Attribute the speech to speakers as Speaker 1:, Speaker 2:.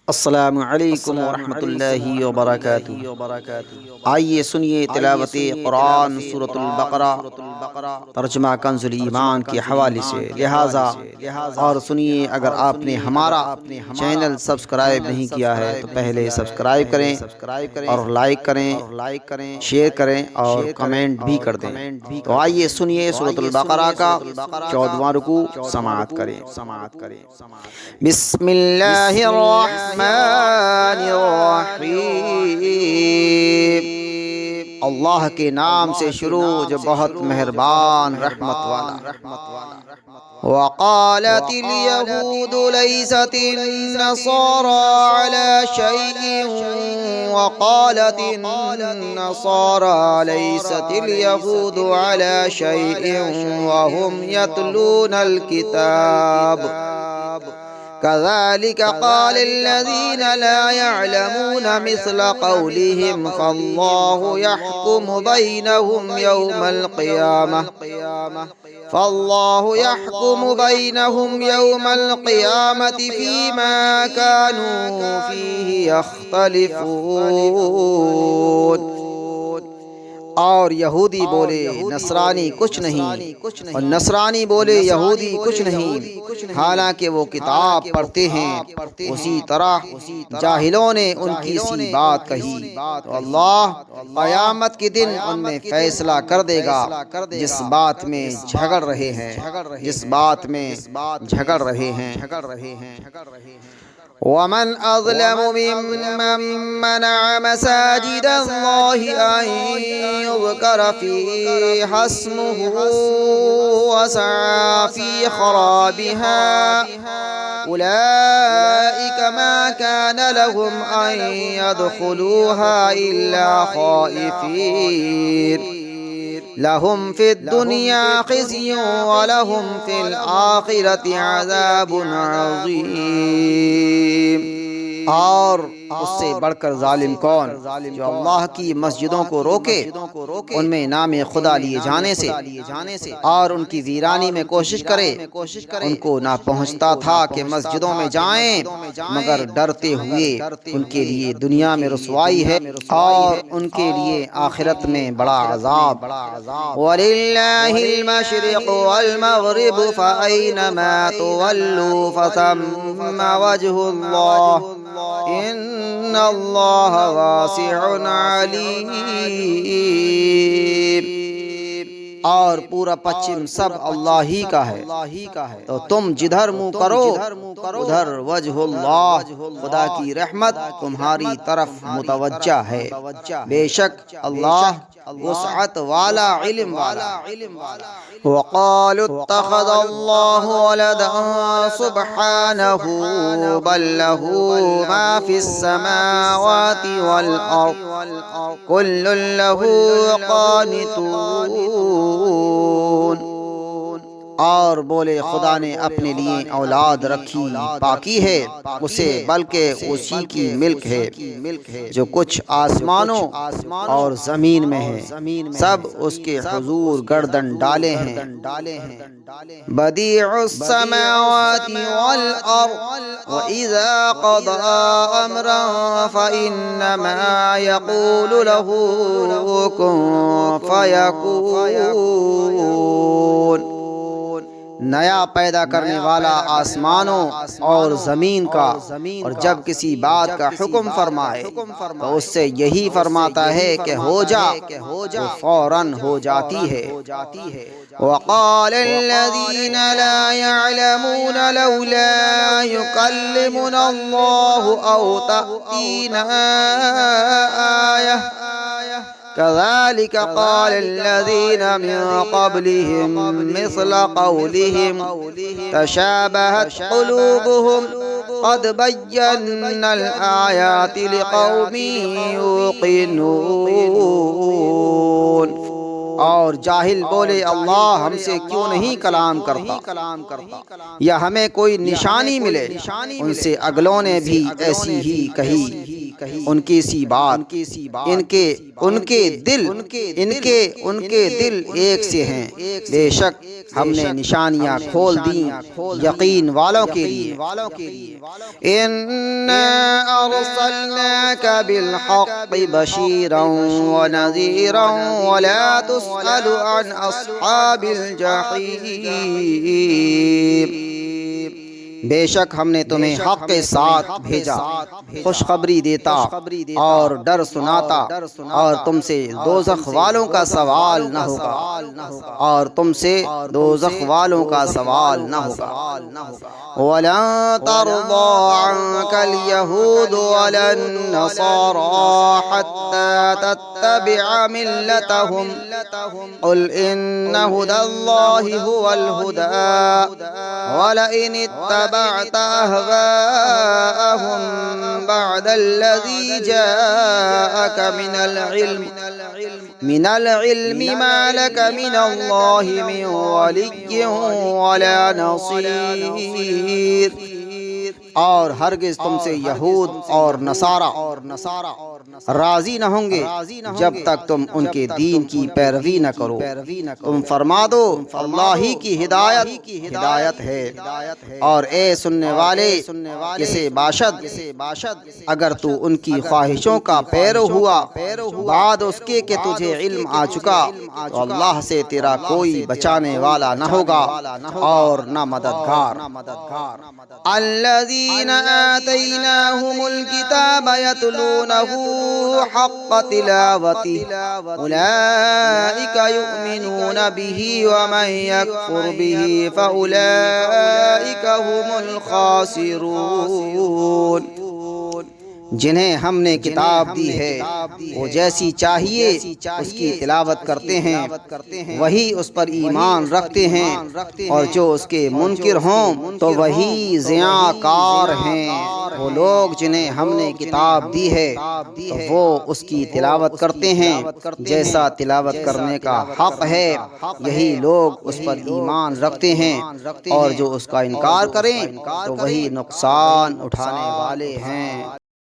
Speaker 1: السلام علیکم ورحمۃ اللہ وبرکاتہ۔ آئیے سنیے تلاوت قرآن سورۃ البقرہ، ترجمہ کنز ایمان کے حوالے سے، لہٰذا اور سنیے۔ اگر آپ نے ہمارا چینل سبسکرائب نہیں کیا ہے تو پہلے سبسکرائب کریں اور لائک کریں، شیئر کریں اور کمنٹ بھی کر دیں۔ تو آئیے سنیے سورۃ البقرہ کا 14واں رکوع سماعت کریں۔ بسم اللہ الرحمن الرحیم، اللہ کے نام سے شروع جو بہت مہربان رحمت والا۔ وقالت اليهود ليست النصارى على شيء وقالت النصارى ليست اليهود على شيء وهم يتلون الكتاب كذلك قال الذين لا يعلمون مثل قولهم فالله يحكم بينهم يوم القيامة فيما كانوا فيه يختلفون۔ اور یہودی بولے نصرانی کچھ نہیں، اور نصرانی بولے یہودی کچھ نہیں، حالانکہ وہ کتاب پڑھتے ہیں۔ اسی طرح جاہلوں نے ان کی سی بات کہی، تو اللہ قیامت کے دن ان میں فیصلہ کر دے گا جس بات میں جھگڑ رہے ہیں۔ ومن أظلم ممن منع مساجد الله أن يذكر فيها اسمه وسعى في خرابها أولئك ما كان لهم أن يدخلوها إلا خائفين لهم في الدنيا خزي ولهم في الآخرة عذاب عظيم۔ اور اس سے بڑھ کر ظالم کون جو اللہ کی مسجدوں کو روکے ان میں نام خدا لیے جانے سے اور ان کی ویرانی میں کوشش کرے۔ ان کو نہ پہنچتا تھا کہ مسجدوں میں جائیں مگر ڈرتے ہوئے، ان کے لیے دنیا میں رسوائی ہے اور ان کے لیے آخرت میں بڑا عذاب۔ وَلِلَّهِ الْمَشْرِقُ وَالْمَغْرِبُ فَأَيْنَمَا تُوَلُّوا فَثَمَّ وَجْهُ اللَّهِ ان اللہ واسع علیم۔ اور پورا پچھم سب اللہ ہی کا ہے، تو تم جدھر منہ کرو ادھر وجہ اللہ، خدا کی رحمت تمہاری طرف متوجہ ہے۔ بے شک اللہ وسعت والا، علم والا۔ وقالوا اتخذ الله ولدا سبحانه بل له ما في السماوات والأرض كل له قانتون۔ اور بولے خدا نے اپنے لیے اولاد رکھی، پاکی ہے اسے، بلکہ اسی کی ملک ہے جو کچھ آسمانوں اور زمین میں ہے، سب اس کے حضور گردن ڈالے ہیں۔ بدیع السماوات والارض واذا قضى امرا فانما يقول له كن فيكون۔ نیا پیدا کرنے والا آسمانوں اور زمین کا، اور جب کسی بات کا حکم فرمائے تو اس سے یہی فرماتا ہے کہ ہو جا، وہ فوراً ہو جاتی ہے۔ وقال الذين لا يعلمون لولا يكلمنا الله أو تأتينا آية كذلك قال الذين من قبلهم مثل قولهم تشابهت قلوبهم قد بينا الآيات لقوم يوقنون۔ اور جاہل بولے اللہ ہم سے کیوں نہیں کلام کرتا یا ہمیں کوئی نشانی ملے۔ ان سے اگلوں نے بھی ایسی ہی کہی ان کی سی بات، ان کے دل ایک سے ہیں۔ بے شک ہم نے نشانیاں کھول دیں یقین والوں کے لیے۔ اِنَّا أَرْسَلْنَاكَ بِالْحَقِّ بَشِيرًا وَنَذِيرًا وَلَا تُسْأَلُ عَنْ أَصْحَابِ الْجَحِيمِ۔ بے شک ہم نے تمہیں حق کے ساتھ بھیجا، خوشخبری دیتا اور ڈر سناتا، اور تم سے دوزخ والوں کا سوال نہ ہوگا، اور تم سے دوزخ والوں کا سوال نہ ہوگا۔ وَلَن تَرْضَىٰ عَنكَ الْيَهُودُ وَلَا النَّصَارَىٰ حَتَّىٰ تَتَّبِعَ مِلَّتَهُمْ قُلْ إِنَّ هُدَى اللَّهِ هُوَ الْهُدَىٰ وَلَئِنِ اتَّبَعْتَ أَهْوَاءَهُم بَعْدَ الَّذِي جَاءَكَ مِنَ الْعِلْمِ مَا لَكَ مِنَ اللَّهِ مِن وَلِيٍّ وَلَا نَصِيرٍ۔ اور ہرگز تم سے یہود اور نصارہ راضی نہ ہوں گے جب تک تم ان کے دین کی پیروی نہ کرو۔ تم فرما دو اللہ ہی کی ہدایت ہے، اور اے سننے والے کسے باشد اگر تو ان کی خواہشوں کا پیرو ہوا بعد اس کے کہ تجھے علم آ چکا، تو اللہ سے تیرا کوئی بچانے والا نہ ہوگا اور نہ مددگار۔ الذين آتيناهم الكتاب يتلونه حق تلاوته أولئك يؤمنون به ومن يكفر به فأولئك هم الخاسرون۔ جنہیں ہم نے کتاب دی ہے وہ جیسی چاہیے اس کی تلاوت کرتے ہیں، وہی اس پر ایمان رکھتے ہیں، اور جو اس کے منکر ہوں تو وہی ضیاءکار ہیں۔ وہ لوگ جنہیں ہم نے کتاب دی ہے وہ اس کی تلاوت کرتے ہیں جیسا تلاوت کرنے کا حق ہے، یہی لوگ اس پر ایمان رکھتے ہیں، اور جو اس کا انکار کریں تو وہی نقصان اٹھانے والے ہیں۔